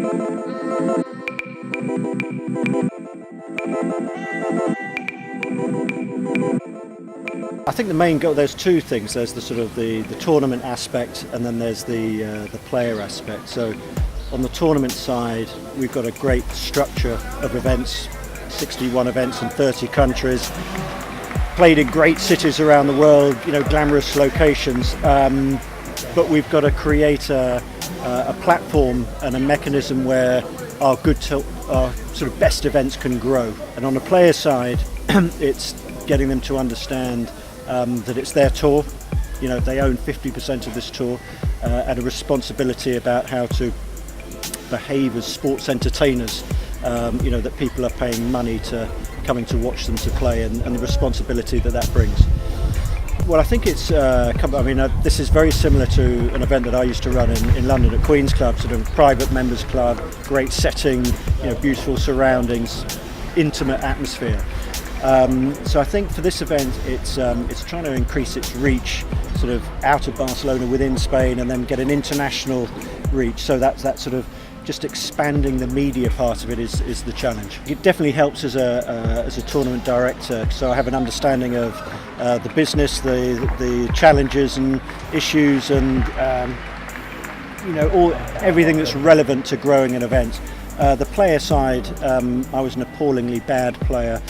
I think the main goal, there's two things. There's the sort of the tournament aspect, and then there's the player aspect. So on the tournament side, we've got a great structure of events, 61 events in 30 countries, played in great cities around the world, glamorous locations. But we've got to create a platform and a mechanism where our sort of best events can grow. And on the player side, it's getting them to understand that it's their tour. They own 50% of this tour, and a responsibility about how to behave as sports entertainers. That people are paying money to coming to watch them to play, and the responsibility that brings. Well, I think it's. This is very similar to an event that I used to run in London at Queen's Club, sort of private members club, great setting, beautiful surroundings, intimate atmosphere. So I think for this event, it's trying to increase its reach, sort of out of Barcelona, within Spain, and then get an international reach. So that's that sort of just expanding the media part of it is the challenge. It definitely helps as a tournament director, so I have an understanding of the business, the challenges and issues, and everything that's relevant to growing an event. The player side, I was an appallingly bad player,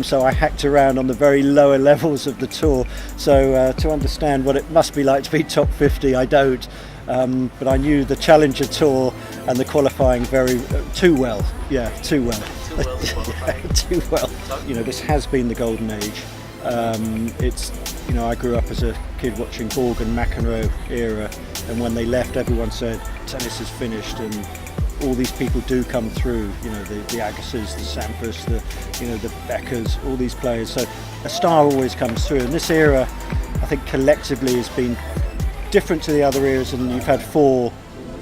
so I hacked around on the very lower levels of the tour. So to understand what it must be like to be top 50, I don't. But I knew the Challenger Tour and the qualifying too well. Yeah, too well. Too well. This has been the golden age. I grew up as a kid watching Borg and McEnroe era, and when they left, everyone said tennis is finished, and all these people do come through. The Agassis, the Sampras, the Beckers, all these players. So a star always comes through, and this era, I think collectively has been different to the other eras, and you've had four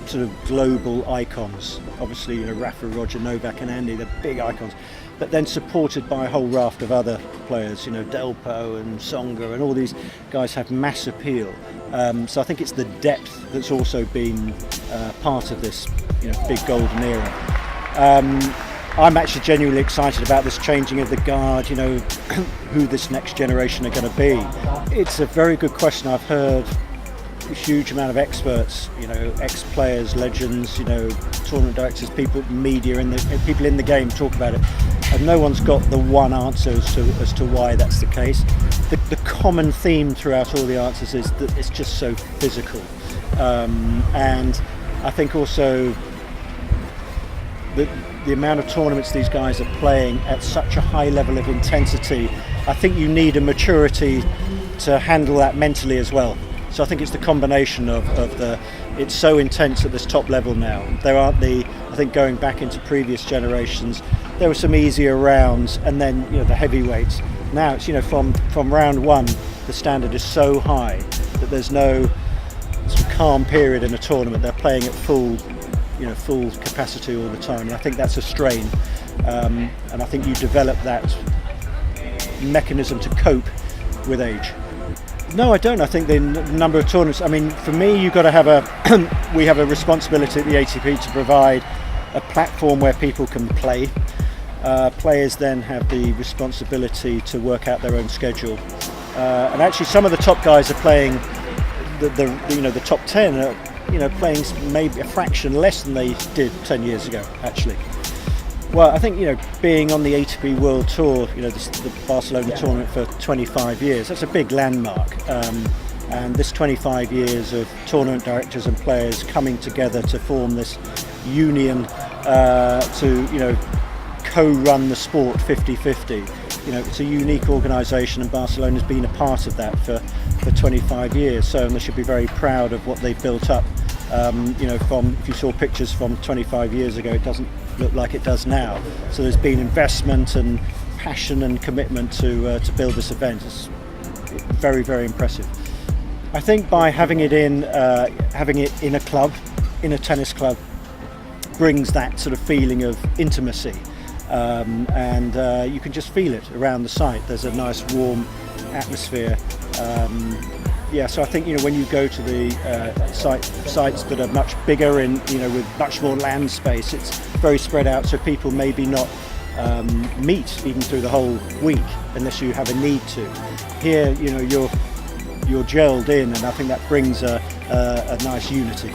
sort of global icons. Obviously, Rafa, Roger, Novak and Andy, they're big icons, but then supported by a whole raft of other players, Delpo and Tsonga, and all these guys have mass appeal. So I think it's the depth that's also been part of this big golden era. I'm actually genuinely excited about this changing of the guard, who this next generation are going to be. It's a very good question. I've heard a huge amount of experts, ex-players, legends, tournament directors, people, media, and people in the game talk about it, and no one's got the one answer as to why that's the case. The common theme throughout all the answers is that it's just so physical, and I think also the amount of tournaments these guys are playing at such a high level of intensity, I think you need a maturity to handle that mentally as well. So I think it's the combination of it's so intense at this top level now. There aren't I think going back into previous generations, there were some easier rounds, and then the heavyweights. Now it's from round one, the standard is so high that there's no sort of calm period in a tournament. They're playing at full capacity all the time, and I think that's a strain. And I think you develop that mechanism to cope with age. No, I don't. I think the number of tournaments, for me, you've got to we have a responsibility at the ATP to provide a platform where people can play. Players then have the responsibility to work out their own schedule. And actually some of the top guys are playing, the top 10 are playing maybe a fraction less than they did 10 years ago, actually. Well, I think, being on the ATP World Tour, the Barcelona tournament for 25 years, that's a big landmark. And this 25 years of tournament directors and players coming together to form this union to, co-run the sport 50-50. It's a unique organisation, and Barcelona's been a part of that for 25 years. So they should be very proud of what they've built up. If you saw pictures from 25 years ago, it doesn't look like it does now. So there's been investment and passion and commitment to build this event. It's very, very impressive. I think by having it in a club, in a tennis club, brings that sort of feeling of intimacy, and you can just feel it around the site. There's a nice warm atmosphere. Yeah, so I think when you go to the sites that are much bigger and with much more land space, it's very spread out. So people maybe not meet even through the whole week unless you have a need to. Here, you're gelled in, and I think that brings a nice unity.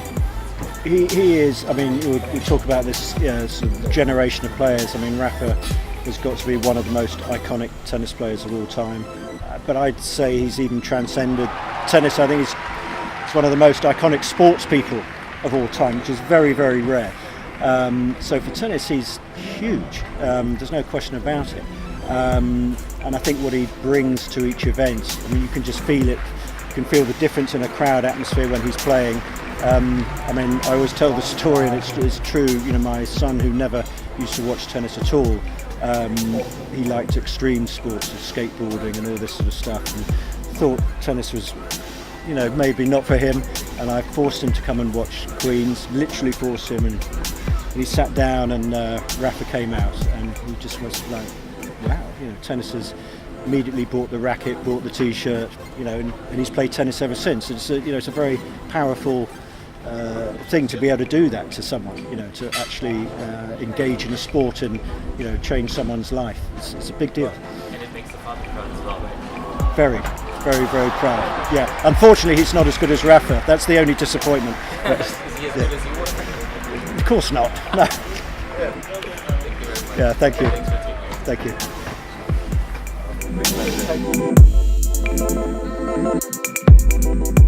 He is. I mean, we talk about this sort of generation of players. I mean, Rafa has got to be one of the most iconic tennis players of all time. But I'd say he's even transcended tennis. I think he's one of the most iconic sports people of all time, which is very, very rare. So for tennis, he's huge. There's no question about it. And I think what he brings to each event, I mean, you can just feel it. You can feel the difference in a crowd atmosphere when he's playing. I mean, I always tell the story, and it's true. My son, who never used to watch tennis at all, he liked extreme sports, skateboarding and all this sort of stuff, and thought tennis was, maybe not for him. And I forced him to come and watch Queen's, literally forced him, and he sat down, and Rafa came out, and he just was like, wow, tennis has immediately bought the racket, bought the t-shirt, and he's played tennis ever since. It's a very powerful thing to be able to do that to someone, to actually engage in a sport and change someone's life. It's a big deal. And it makes the father proud as well, right? Very, very, very proud. Yeah. Unfortunately, he's not as good as Rafa. That's the only disappointment. Is he as good as you were? Of course not. No. Thank you very much. Yeah. Thank you. Thanks for taking Thank you. Thank you.